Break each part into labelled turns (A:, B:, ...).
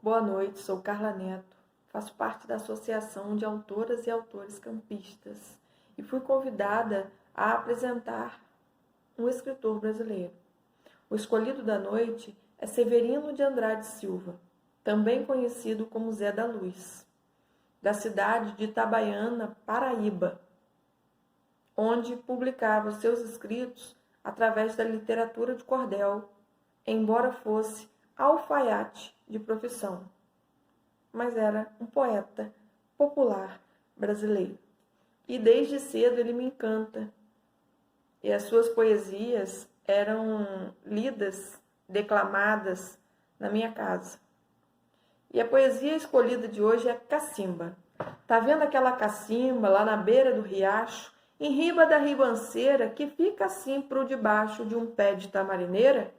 A: Boa noite, sou Carla Neto, faço parte da Associação de Autoras e Autores Campistas e fui convidada a apresentar um escritor brasileiro. O escolhido da noite é Severino de Andrade Silva, também conhecido como Zé da Luz, da cidade de Itabaiana, Paraíba, onde publicava seus escritos através da literatura de cordel, embora fosse alfaiate de profissão, mas era um poeta popular brasileiro. E desde cedo ele me encanta. E as suas poesias eram lidas, declamadas na minha casa. E a poesia escolhida de hoje é Cacimba. Tá vendo aquela cacimba lá na beira do riacho, em riba da ribanceira, que fica assim por debaixo de um pé de tamarineira?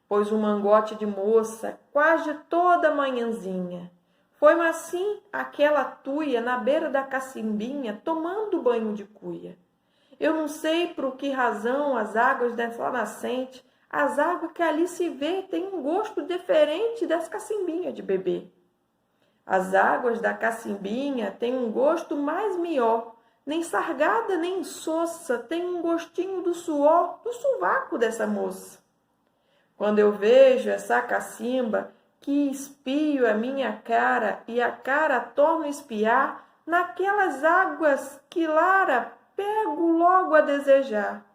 A: Pois um mangote de moça, quase toda manhãzinha, foi assim aquela tuia na beira da cacimbinha, tomando banho de cuia. Eu não sei por que razão as águas dessa nascente, as águas que ali se vê, têm um gosto diferente das cacimbinhas de bebê. As águas da cacimbinha têm um gosto mais mió, nem sargada nem insossa, tem um gostinho do suor, do sovaco dessa moça. Quando eu vejo essa cacimba, que espio a minha cara e a cara torno a espiar, naquelas águas que lara pego logo a desejar.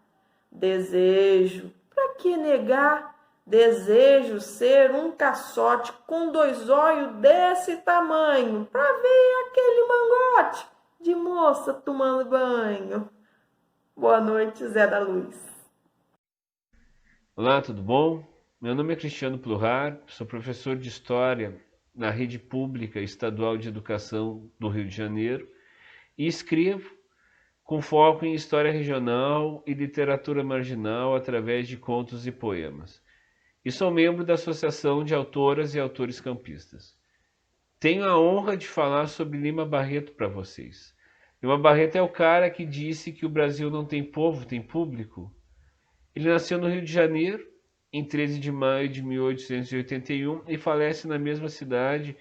A: Desejo, para que negar? Desejo ser um caçote com 2 olhos desse tamanho, para ver aquele mangote de moça tomando banho. Boa noite, Zé da Luz.
B: Olá, tudo bom? Meu nome é Cristiano Pluhar, sou professor de História na Rede Pública Estadual de Educação do Rio de Janeiro e escrevo com foco em História Regional e Literatura Marginal através de contos e poemas. E sou membro da Associação de Autoras e Autores Campistas. Tenho a honra de falar sobre Lima Barreto para vocês. Lima Barreto é o cara que disse que o Brasil não tem povo, tem público. Ele nasceu no Rio de Janeiro, em 13 de maio de 1881 e falece na mesma cidade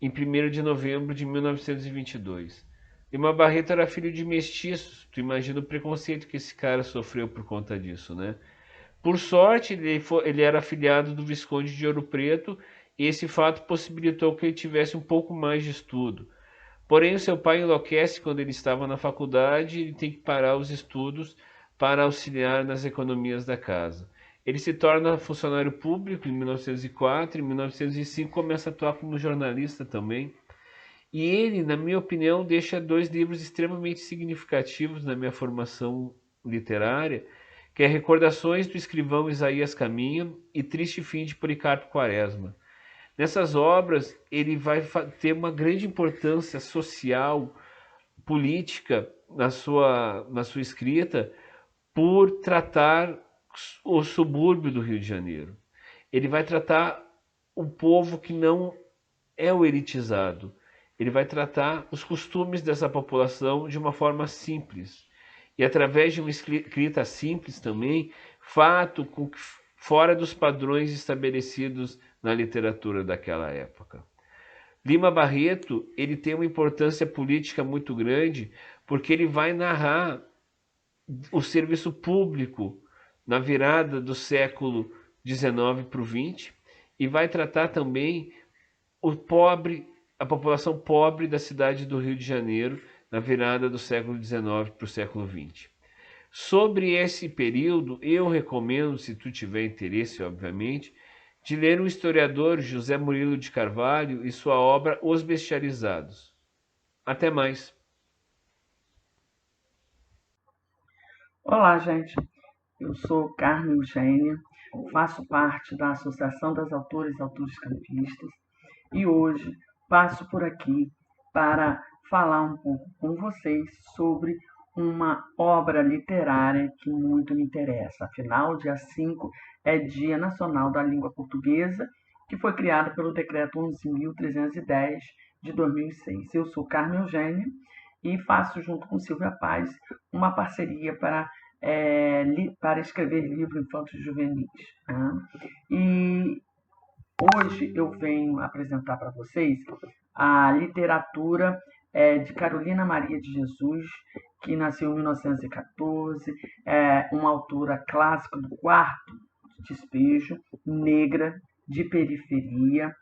B: em 1º de novembro de 1922. Lima Barreto era filho de mestiços, tu imagina o preconceito que esse cara sofreu por conta disso, né? Por sorte, ele era afilhado do Visconde de Ouro Preto e esse fato possibilitou que ele tivesse um pouco mais de estudo. Porém, o seu pai enlouquece quando ele estava na faculdade e ele tem que parar os estudos para auxiliar nas economias da casa. Ele se torna funcionário público em 1904, em 1905 começa a atuar como jornalista também. E ele, na minha opinião, deixa 2 livros extremamente significativos na minha formação literária, que é Recordações do Escrivão Isaías Caminha e Triste Fim de Policarpo Quaresma. Nessas obras, ele vai ter uma grande importância social, política na sua escrita, por tratar o subúrbio do Rio de Janeiro. Ele vai tratar o povo que não é o elitizado. Ele vai tratar os costumes dessa população de uma forma simples. E através de uma escrita simples também, fato fora dos padrões estabelecidos na literatura daquela época. Lima Barreto, ele tem uma importância política muito grande, porque ele vai narrar o serviço público na virada do século XIX para o XX e vai tratar também o pobre, a população pobre da cidade do Rio de Janeiro na virada do século XIX para o século XX. Sobre esse período, eu recomendo, se tu tiver interesse, obviamente, de ler o historiador José Murilo de Carvalho e sua obra Os Bestializados. Até mais.
C: Olá, gente. Eu sou Carmen Eugênia, faço parte da Associação das Autoras e Autores Campistas e hoje passo por aqui para falar um pouco com vocês sobre uma obra literária que muito me interessa. Afinal, dia 5 é Dia Nacional da Língua Portuguesa, que foi criado pelo Decreto 11.310 de 2006. Eu sou Carmen Eugênia e faço, junto com Silvia Paz, uma parceria para escrever livros infantos juvenis. Né? E Hoje eu venho apresentar para vocês a literatura de Carolina Maria de Jesus, que nasceu em 1914, uma autora clássica do quarto despejo, negra, de periferia,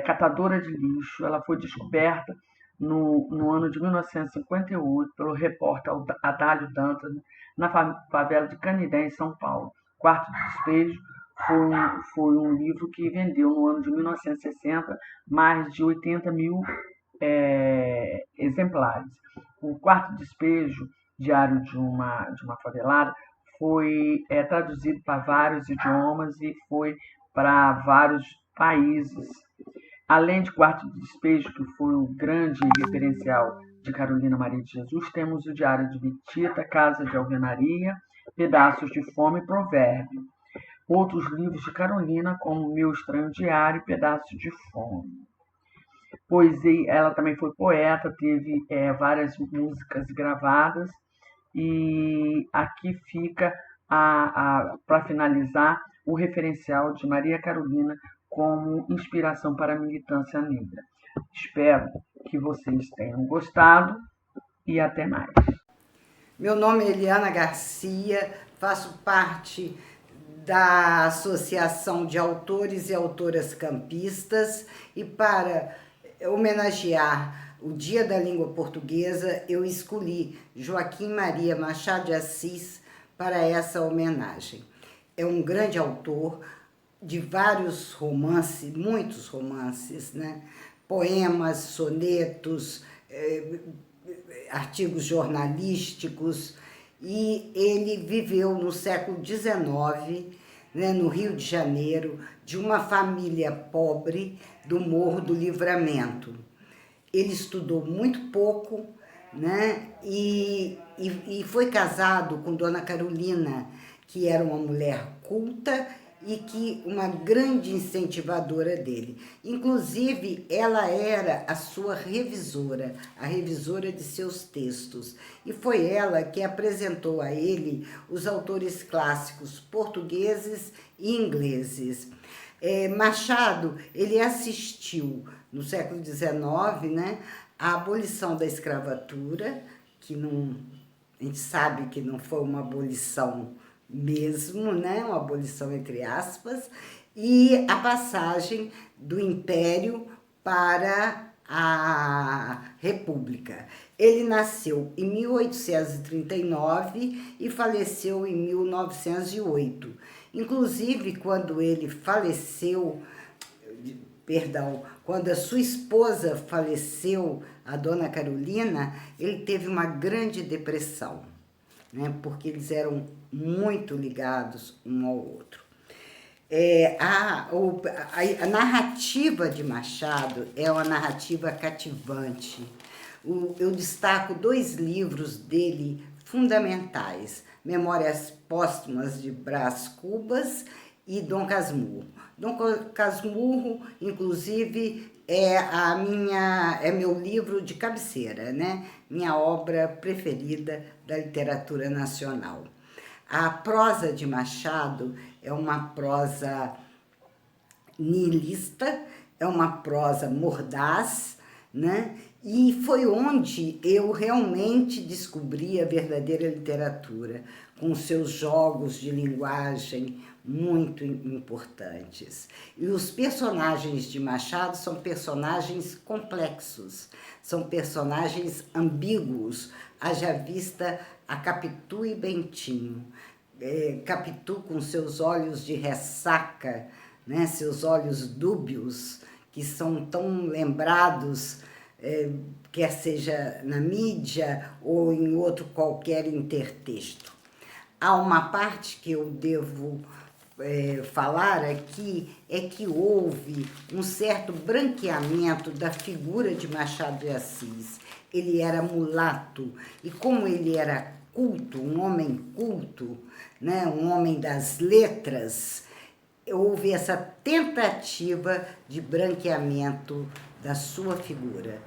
C: catadora de lixo. Ela foi descoberta no ano de 1958 pelo repórter Adálio Dantas, na favela de Canindé, em São Paulo. Quarto Despejo foi um livro que vendeu no ano de 1960 mais de 80 mil exemplares. O Quarto Despejo, Diário de uma Favelada, foi traduzido para vários idiomas e foi para vários países. Além de Quarto Despejo, que foi o grande referencial de Carolina Maria de Jesus, temos o Diário de Bitita, Casa de Alvenaria, Pedaços de Fome e Provérbio. Outros livros de Carolina, como Meu Estranho Diário e Pedaços de Fome. Poesia, ela também foi poeta, teve várias músicas gravadas, e aqui fica, para finalizar, o referencial de Maria Carolina como inspiração para a militância negra. Espero que vocês tenham gostado e até mais.
D: Meu nome é Eliana Garcia, faço parte da Associação de Autores e Autoras Campistas, e para homenagear o Dia da Língua Portuguesa, eu escolhi Joaquim Maria Machado de Assis para essa homenagem. É um grande autor de vários romances, muitos romances, né? Poemas, sonetos, artigos jornalísticos, e ele viveu no século XIX, né, no Rio de Janeiro, de uma família pobre do Morro do Livramento. Ele estudou muito pouco, né, e foi casado com Dona Carolina, que era uma mulher culta e que uma grande incentivadora dele. Inclusive, ela era a sua revisora, a revisora de seus textos. E foi ela que apresentou a ele os autores clássicos portugueses e ingleses. Machado, ele assistiu, no século XIX, né, à abolição da escravatura, que não, a gente sabe que não foi uma abolição mesmo, né? Uma abolição entre aspas, e a passagem do Império para a República. Ele nasceu em 1839 e faleceu em 1908. Inclusive, quando ele faleceu, quando a sua esposa faleceu, a Dona Carolina, ele teve uma grande depressão, né? Porque eles eram muito ligados um ao outro. A narrativa de Machado é uma narrativa cativante. Eu destaco 2 livros dele fundamentais: Memórias Póstumas de Brás Cubas e Dom Casmurro. Dom Casmurro, inclusive, é meu livro de cabeceira, né? Minha obra preferida da literatura nacional. A prosa de Machado é uma prosa nihilista, é uma prosa mordaz, né? E foi onde eu realmente descobri a verdadeira literatura, com seus jogos de linguagem muito importantes. E os personagens de Machado são personagens complexos, são personagens ambíguos, haja vista a Capitu e Bentinho. Capitu com seus olhos de ressaca, né, seus olhos dúbios, que são tão lembrados, quer seja na mídia ou em outro qualquer intertexto. Há uma parte que eu devo falar aqui, é que houve um certo branqueamento da figura de Machado de Assis. Ele era mulato, e como ele era culto, um homem culto, né, um homem das letras, houve essa tentativa de branqueamento da sua figura.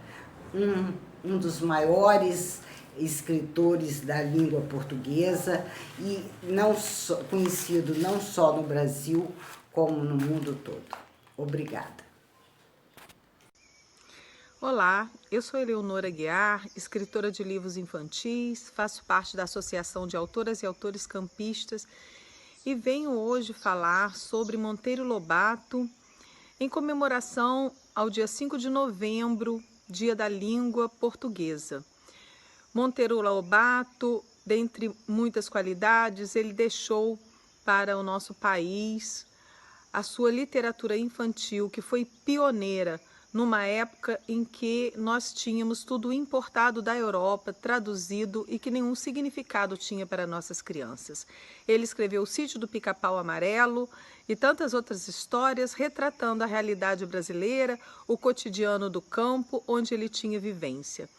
D: Um dos maiores escritores da língua portuguesa, e conhecido não só no Brasil, como no mundo todo. Obrigada.
E: Olá, eu sou Eleonora Guiar, escritora de livros infantis, faço parte da Associação de Autoras e Autores Campistas e venho hoje falar sobre Monteiro Lobato em comemoração ao dia 5 de novembro, Dia da Língua Portuguesa. Monteiro Lobato, dentre muitas qualidades, ele deixou para o nosso país a sua literatura infantil, que foi pioneira numa época em que nós tínhamos tudo importado da Europa, traduzido e que nenhum significado tinha para nossas crianças. Ele escreveu O Sítio do Pica-Pau Amarelo e tantas outras histórias retratando a realidade brasileira, o cotidiano do campo onde ele tinha vivência.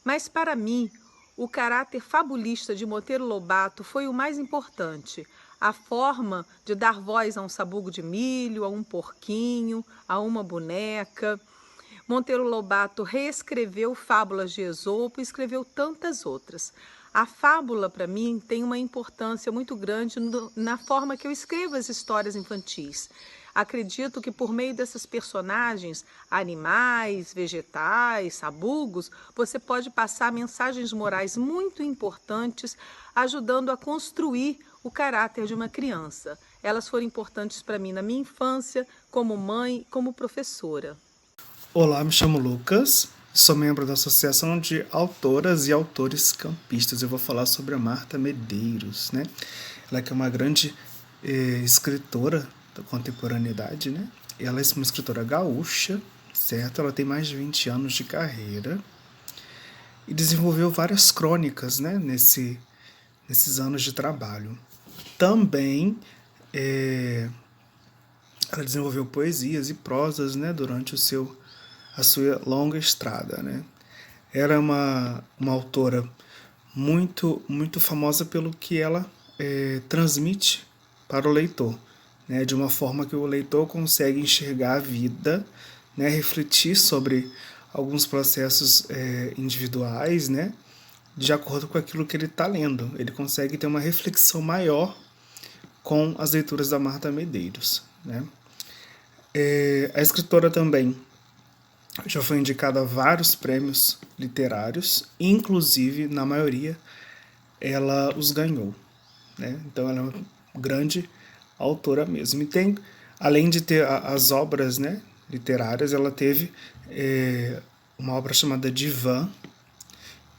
E: Mas para mim, o caráter fabulista de Monteiro Lobato foi o mais importante. A forma de dar voz a um sabugo de milho, a um porquinho, a uma boneca. Monteiro Lobato reescreveu fábulas de Esopo e escreveu tantas outras. A fábula, para mim, tem uma importância muito grande na forma que eu escrevo as histórias infantis. Acredito que por meio dessas personagens, animais, vegetais, sabugos, você pode passar mensagens morais muito importantes, ajudando a construir o caráter de uma criança. Elas foram importantes para mim na minha infância, como mãe, como professora.
F: Olá, me chamo Lucas, sou membro da Associação de Autoras e Autores Campistas. Eu vou falar sobre a Marta Medeiros, né? Ela que é uma grande escritora da contemporaneidade, né? Ela é uma escritora gaúcha, certo? Ela tem mais de 20 anos de carreira e desenvolveu várias crônicas, né? Nesses anos de trabalho. Também ela desenvolveu poesias e prosas, né? Durante a sua longa estrada, né? Era uma autora muito, muito famosa pelo que ela transmite para o leitor, né? De uma forma que o leitor consegue enxergar a vida, né? Refletir sobre alguns processos individuais, né? De acordo com aquilo que ele está lendo. Ele consegue ter uma reflexão maior com as leituras da Marta Medeiros, né? A escritora também já foi indicada a vários prêmios literários, inclusive, na maioria, ela os ganhou, né? Então, ela é uma grande autora mesmo. E tem, além de ter as obras, né, literárias, ela teve uma obra chamada Divã,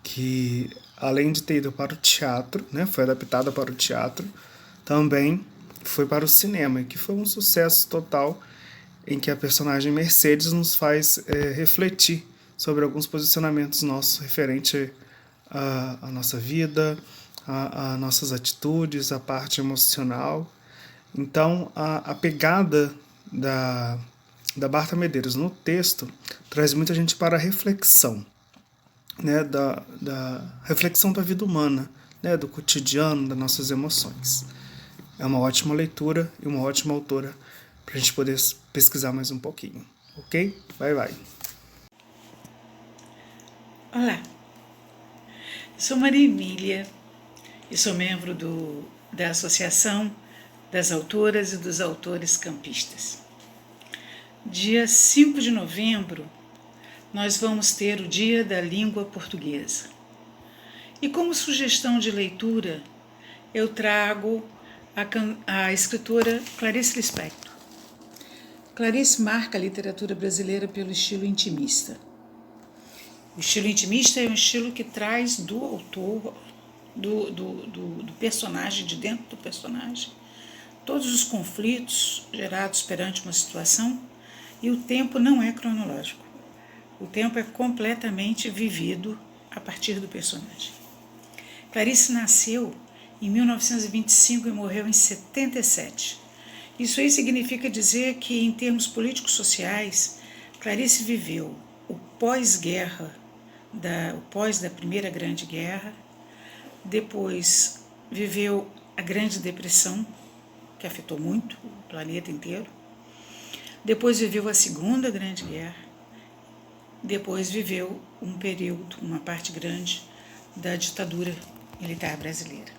F: que, além de ter ido para o teatro, né, foi adaptada para o teatro, também foi para o cinema, que foi um sucesso total, em que a personagem Mercedes nos faz refletir sobre alguns posicionamentos nossos referente à nossa vida, a nossas atitudes, a parte emocional. Então, a pegada da Marta Medeiros no texto traz muita gente para a reflexão, né, da reflexão da vida humana, né, do cotidiano, das nossas emoções. É uma ótima leitura e uma ótima autora para a gente poder pesquisar mais um pouquinho, ok? Vai.
G: Olá, eu sou Maria Emília e sou membro da Associação das Autoras e dos Autores Campistas. Dia 5 de novembro, nós vamos ter o Dia da Língua Portuguesa. E como sugestão de leitura, eu trago a escritora Clarice Lispector. Clarice marca a literatura brasileira pelo estilo intimista. O estilo intimista é um estilo que traz do autor, do personagem, de dentro do personagem, todos os conflitos gerados perante uma situação, e o tempo não é cronológico. O tempo é completamente vivido a partir do personagem. Clarice nasceu em 1925 e morreu em 77. Isso aí significa dizer que, em termos políticos sociais, Clarice viveu o pós-guerra, o pós da Primeira Grande Guerra, depois viveu a Grande Depressão, que afetou muito o planeta inteiro, depois viveu a Segunda Grande Guerra, depois viveu um período, uma parte grande, da ditadura militar brasileira.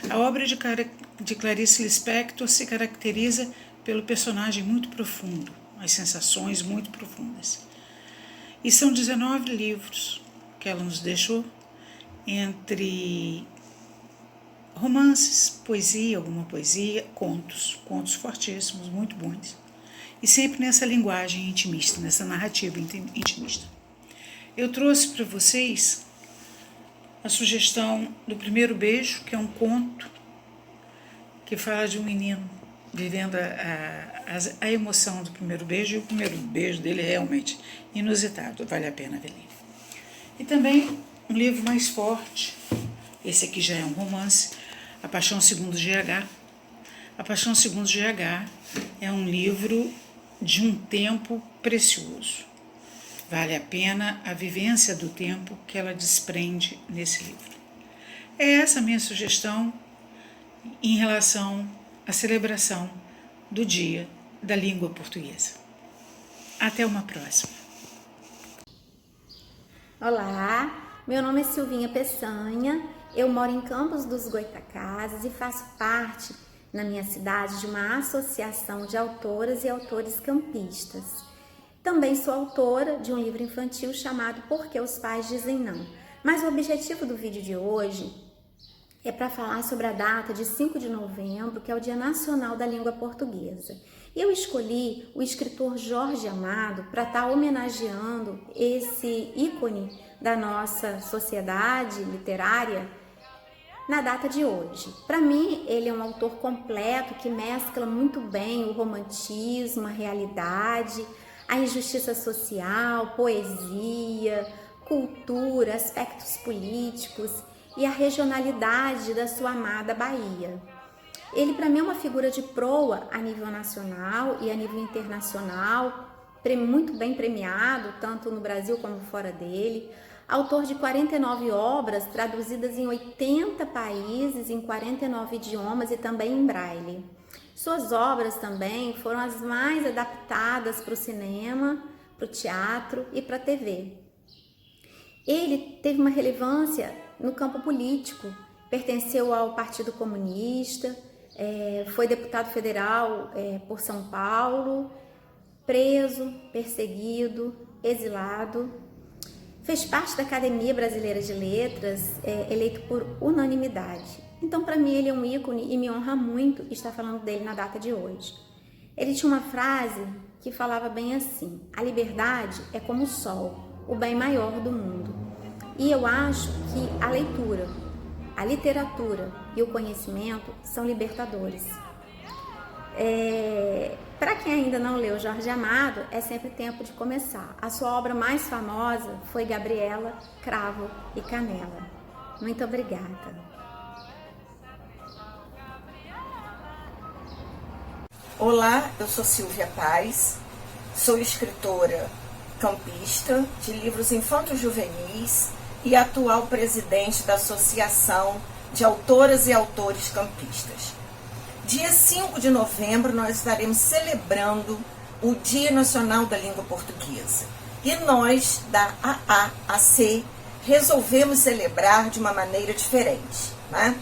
G: A obra de Clarice Lispector se caracteriza pelo personagem muito profundo, as sensações muito profundas. E são 19 livros que ela nos deixou, entre romances, poesia, alguma poesia, contos fortíssimos, muito bons. E sempre nessa linguagem intimista, nessa narrativa intimista. Eu trouxe para vocês a sugestão do Primeiro Beijo, que é um conto que fala de um menino vivendo a emoção do primeiro beijo, e o primeiro beijo dele é realmente inusitado, vale a pena ver. E também um livro mais forte, esse aqui já é um romance, A Paixão Segundo GH. A Paixão Segundo GH é um livro de um tempo precioso. Vale a pena a vivência do tempo que ela desprende nesse livro. É essa a minha sugestão em relação à celebração do Dia da Língua Portuguesa. Até uma próxima.
H: Olá, meu nome é Silvinha Peçanha, eu moro em Campos dos Goitacazes e faço parte, na minha cidade, de uma associação de autoras e autores campistas. Também sou autora de um livro infantil chamado Por que os Pais Dizem Não. Mas o objetivo do vídeo de hoje é para falar sobre a data de 5 de novembro, que é o Dia Nacional da Língua Portuguesa. Eu escolhi o escritor Jorge Amado para estar homenageando esse ícone da nossa sociedade literária na data de hoje. Para mim, ele é um autor completo que mescla muito bem o romantismo, a realidade, a injustiça social, poesia, cultura, aspectos políticos e a regionalidade da sua amada Bahia. Ele, para mim, é uma figura de proa a nível nacional e a nível internacional, muito bem premiado, tanto no Brasil como fora dele. Autor de 49 obras, traduzidas em 80 países, em 49 idiomas e também em braille. Suas obras também foram as mais adaptadas para o cinema, para o teatro e para a TV. Ele teve uma relevância no campo político, pertenceu ao Partido Comunista, foi deputado federal por São Paulo, preso, perseguido, exilado. Fez parte da Academia Brasileira de Letras, eleito por unanimidade. Então, para mim, ele é um ícone e me honra muito estar falando dele na data de hoje. Ele tinha uma frase que falava bem assim: a liberdade é como o sol, o bem maior do mundo. E eu acho que a leitura, a literatura e o conhecimento são libertadores. Para quem ainda não leu Jorge Amado, é sempre tempo de começar. A sua obra mais famosa foi Gabriela, Cravo e Canela. Muito obrigada.
I: Olá, eu sou Silvia Paz, sou escritora campista de livros infantos juvenis e atual presidente da Associação de Autoras e Autores Campistas. Dia 5 de novembro nós estaremos celebrando o Dia Nacional da Língua Portuguesa. E nós, da AAAC, resolvemos celebrar de uma maneira diferente, né?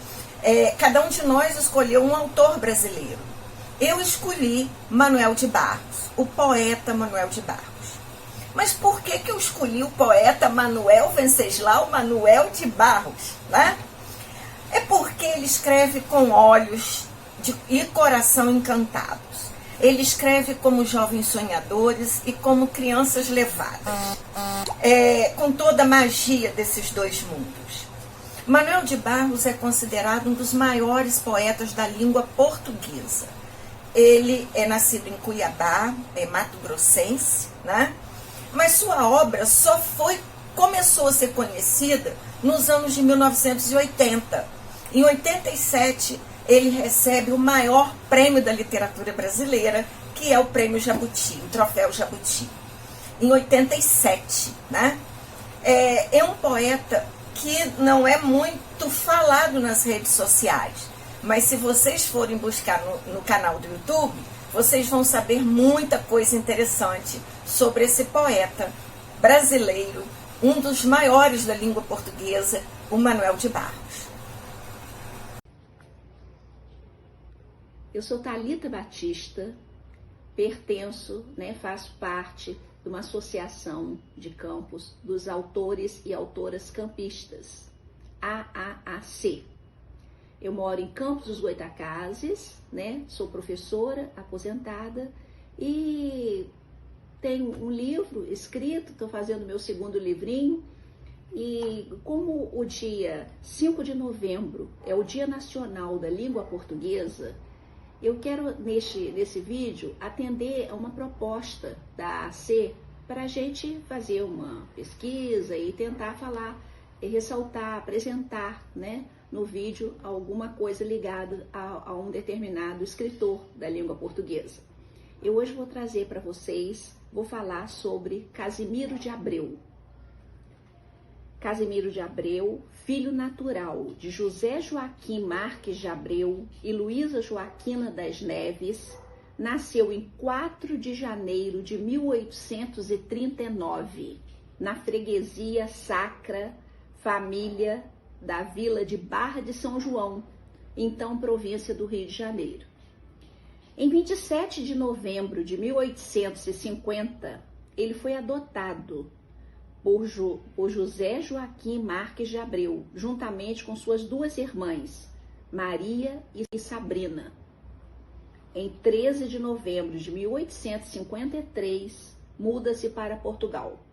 I: Cada um de nós escolheu um autor brasileiro. Eu escolhi Manuel de Barros, o poeta Manuel de Barros. Mas por que eu escolhi o poeta Manuel Venceslau Manuel de Barros, né? É porque ele escreve com olhos e coração encantados. Ele escreve como jovens sonhadores e como crianças levadas, com toda a magia desses dois mundos. Manuel de Barros é considerado um dos maiores poetas da língua portuguesa. Ele é nascido em Cuiabá, mato-grossense, né? Mas sua obra só começou a ser conhecida nos anos de 1980. Em 87, ele recebe o maior prêmio da literatura brasileira, que é o Prêmio Jabuti, o Troféu Jabuti, em 87, né? É um poeta que não é muito falado nas redes sociais, mas se vocês forem buscar no canal do YouTube, vocês vão saber muita coisa interessante sobre esse poeta brasileiro, um dos maiores da língua portuguesa, o Manuel de Barros.
J: Eu sou Thalita Batista, pertenço, né, faço parte de uma associação de campos dos autores e autoras campistas, AAAC. Eu moro em Campos dos Goytacazes, né, sou professora aposentada e tenho um livro escrito, estou fazendo meu segundo livrinho. E como o dia 5 de novembro é o Dia Nacional da Língua Portuguesa, eu quero, nesse vídeo, atender a uma proposta da AC para a gente fazer uma pesquisa e tentar falar, ressaltar, apresentar, né, no vídeo alguma coisa ligada a um determinado escritor da língua portuguesa. Eu hoje vou trazer para vocês, vou falar sobre Casimiro de Abreu. Casimiro de Abreu, filho natural de José Joaquim Marques de Abreu e Luísa Joaquina das Neves, nasceu em 4 de janeiro de 1839, na freguesia Sacra Família da vila de Barra de São João, então província do Rio de Janeiro. Em 27 de novembro de 1850, ele foi adotado por José Joaquim Marques de Abreu, juntamente com suas duas irmãs, Maria e Sabrina. Em 13 de novembro de 1853, muda-se para Portugal.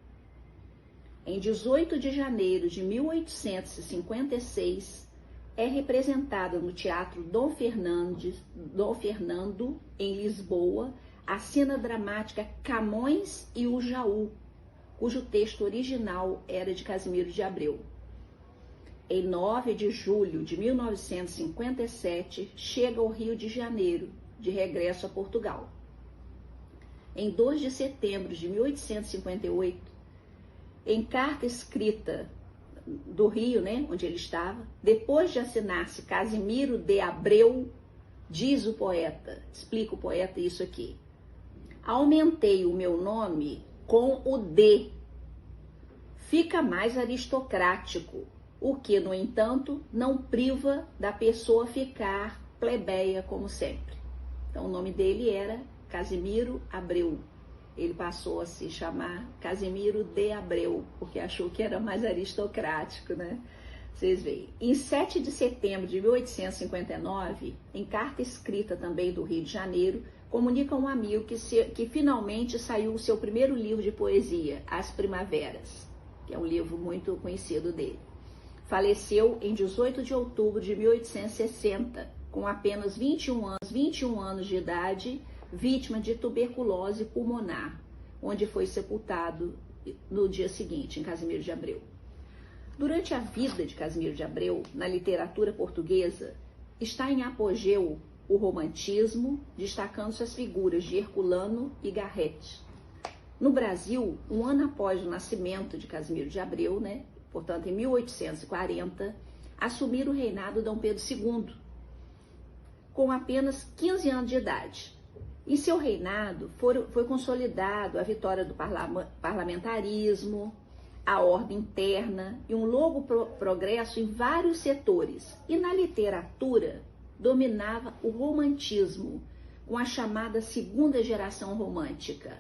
J: Em 18 de janeiro de 1856, é representada no Teatro Dom Fernando, em Lisboa, a cena dramática Camões e o Jaú, cujo texto original era de Casimiro de Abreu. Em 9 de julho de 1957, chega ao Rio de Janeiro, de regresso a Portugal. Em 2 de setembro de 1858, em carta escrita do Rio, né, onde ele estava, depois de assinar-se Casimiro de Abreu, diz o poeta, explica o poeta isso aqui: aumentei o meu nome com o D. Fica mais aristocrático, o que, no entanto, não priva da pessoa ficar plebeia como sempre. Então, o nome dele era Casimiro Abreu. Ele passou a se chamar Casimiro de Abreu, porque achou que era mais aristocrático, né? Vocês veem. Em 7 de setembro de 1859, em carta escrita também do Rio de Janeiro, comunica a um amigo que finalmente saiu o seu primeiro livro de poesia, As Primaveras, que é um livro muito conhecido dele. Faleceu em 18 de outubro de 1860, com apenas 21 anos de idade, vítima de tuberculose pulmonar, onde foi sepultado no dia seguinte, em Casimiro de Abreu. Durante a vida de Casimiro de Abreu, na literatura portuguesa, está em apogeu o romantismo, destacando-se as figuras de Herculano e Garrett. No Brasil, um ano após o nascimento de Casimiro de Abreu, né, portanto em 1840, assumiu o reinado Dom Pedro II, com apenas 15 anos de idade. Em seu reinado foi consolidado a vitória do parlamentarismo, a ordem interna e um longo progresso em vários setores. E na literatura dominava o romantismo, com a chamada segunda geração romântica,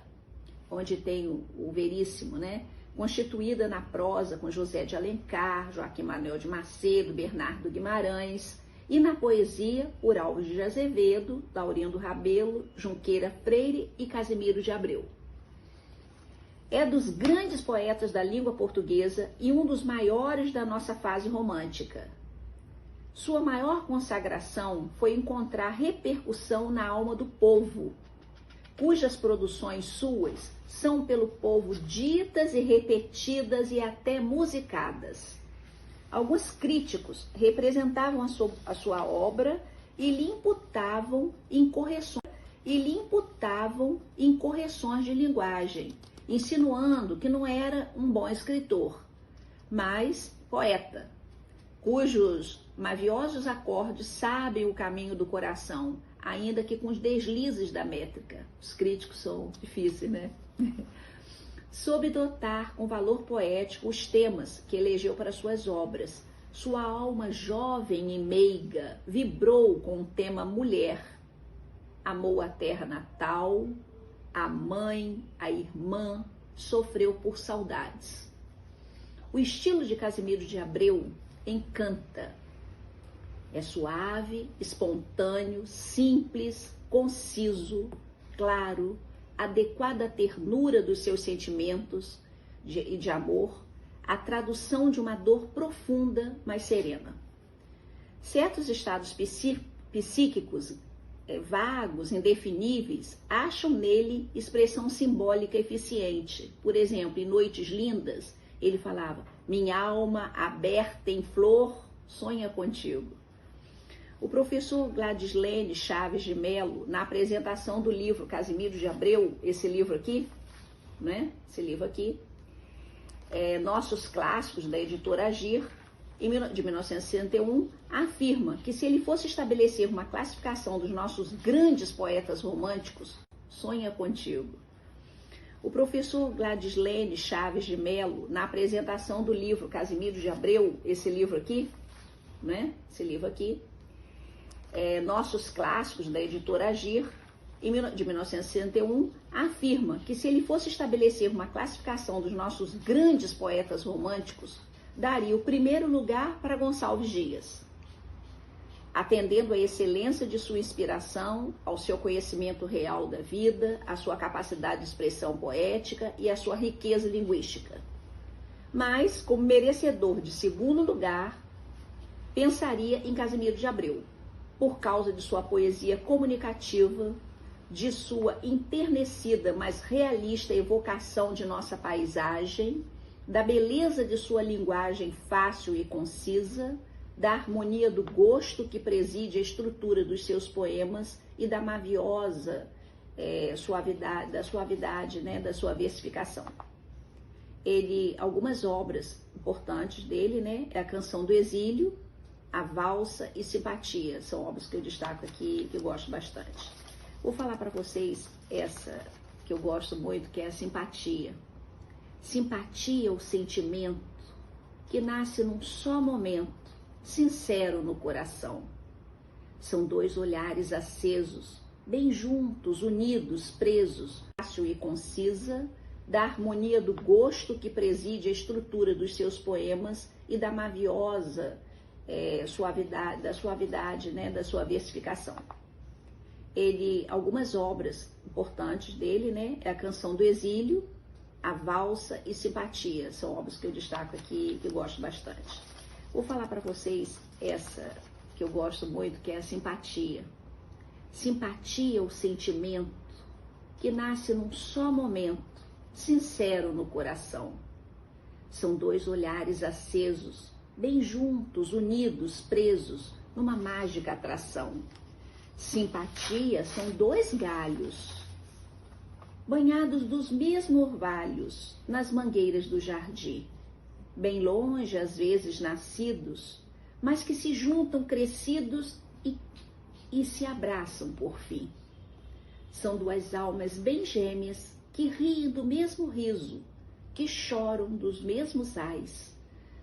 J: onde tem o Veríssimo, né? Constituída na prosa com José de Alencar, Joaquim Manuel de Macedo, Bernardo Guimarães, e na poesia por Alves de Azevedo, Laurindo Rabelo, Junqueira Freire e Casimiro de Abreu. É dos grandes poetas da língua portuguesa e um dos maiores da nossa fase romântica. Sua maior consagração foi encontrar repercussão na alma do povo, cujas produções suas são pelo povo ditas e repetidas e até musicadas. Alguns críticos representavam a sua obra e lhe imputavam incorreções de linguagem, insinuando que não era um bom escritor, mas poeta, cujos maviosos acordes sabem o caminho do coração, ainda que com os deslizes da métrica. Os críticos são difíceis, né? Soube dotar com valor poético os temas que elegeu para suas obras. Sua alma jovem e meiga vibrou com o tema mulher. Amou a terra natal, a mãe, a irmã, sofreu por saudades. O estilo de Casimiro de Abreu encanta. É suave, espontâneo, simples, conciso, claro, adequada à ternura dos seus sentimentos e de amor, a tradução de uma dor profunda, mas serena. Certos estados psíquicos vagos, indefiníveis, acham nele expressão simbólica eficiente. Por exemplo, em Noites Lindas, ele falava: minha alma aberta em flor sonha contigo. O professor Gladislene Chaves de Mello, na apresentação do livro Casimiro de Abreu, esse livro aqui, né? Esse livro aqui, Nossos Clássicos, da editora Agir, de 1961, afirma que se ele fosse estabelecer uma classificação dos nossos grandes poetas românticos, sonha contigo. O professor Gladislene Chaves de Mello, na apresentação do livro Casimiro de Abreu, esse livro aqui, né? Esse livro aqui, Nossos Clássicos, da editora Agir, de 1961, afirma que se ele fosse estabelecer uma classificação dos nossos grandes poetas românticos, daria o primeiro lugar para Gonçalves Dias, atendendo à excelência de sua inspiração, ao seu conhecimento real da vida, à sua capacidade de expressão poética e à sua riqueza linguística. Mas, como merecedor de segundo lugar, pensaria em Casimiro de Abreu, por causa de sua poesia comunicativa, de sua enternecida, mas realista evocação de nossa paisagem, da beleza de sua linguagem fácil e concisa, da harmonia do gosto que preside a estrutura dos seus poemas e da maviosa suavidade, né, da sua versificação. Algumas obras importantes dele, né, é a Canção do Exílio, a Valsa e Simpatia, são obras que eu destaco aqui, que eu gosto bastante. Vou falar para vocês essa que eu gosto muito, que é a Simpatia. Simpatia é o sentimento que nasce num só momento, sincero no coração. São dois olhares acesos, bem juntos, unidos, presos, fácil e concisa, da harmonia do gosto que preside a estrutura dos seus poemas e da maviosa suavidade, né, da sua versificação. Algumas obras importantes dele, né, é a Canção do Exílio, a Valsa e Simpatia, são obras que eu destaco aqui, que eu gosto bastante. Vou falar para vocês essa que eu gosto muito, que é a Simpatia. Simpatia é o sentimento que nasce num só momento, sincero no coração. São dois olhares acesos, bem juntos, unidos, presos, numa mágica atração. Simpatia são dois galhos, banhados dos mesmos orvalhos, nas mangueiras do jardim, bem longe, às vezes nascidos, mas que se juntam crescidos e se abraçam por fim. São duas almas bem gêmeas que riem do mesmo riso, que choram dos mesmos ais.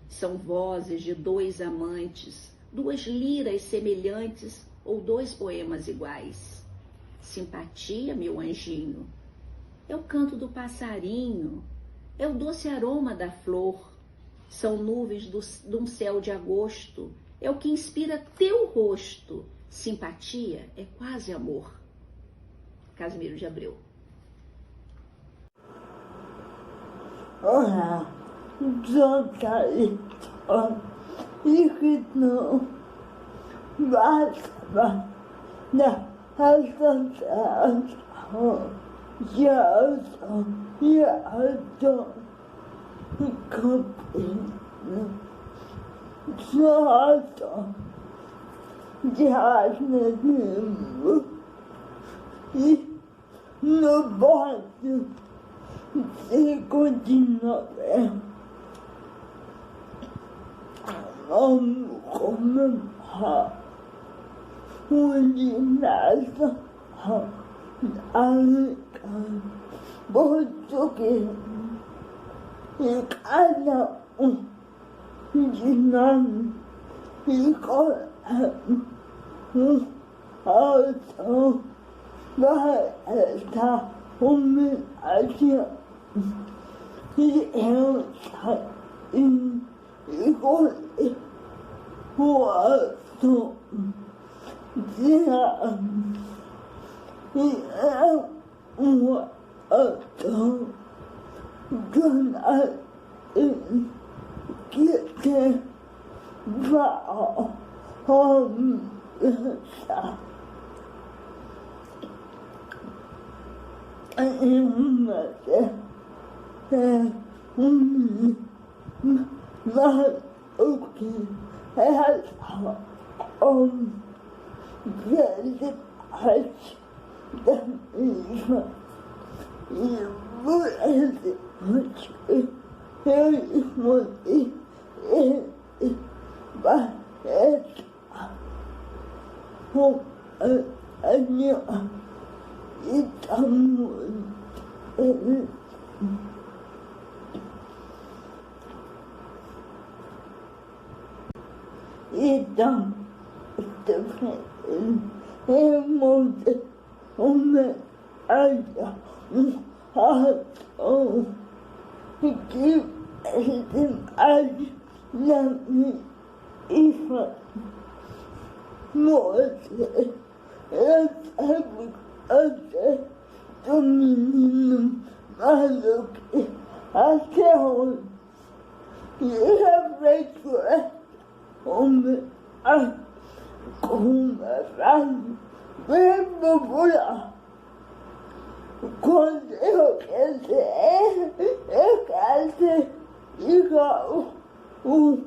J: São vozes de dois amantes, duas liras semelhantes ou dois poemas iguais. Simpatia, meu anjinho, é o canto do passarinho, é o doce aroma da flor, são nuvens de um céu de agosto, é o que inspira teu rosto. Simpatia é quase amor. Casimiro de Abreu.
K: Olá, sou Thalita e que não basta da associação de autor e autor campista. Sou autor de jornalismo e no bordo 5 de novembro vamos comemorar o ginásio português e cada um de nós escolhemos um autor para esta homenagem e realçar e escolher o ato de arte. E é uma ação jornalística que tem valorizar mas o que é grande parte da mesma e por esse motivo eu respondi parece com a minha e estamos então muito homenagem que demais na minha infância. Você, eu sabe até do menino maluco até hoje. E a leitura homenagem com uma frase bem popular. Quando eu quero ser igual o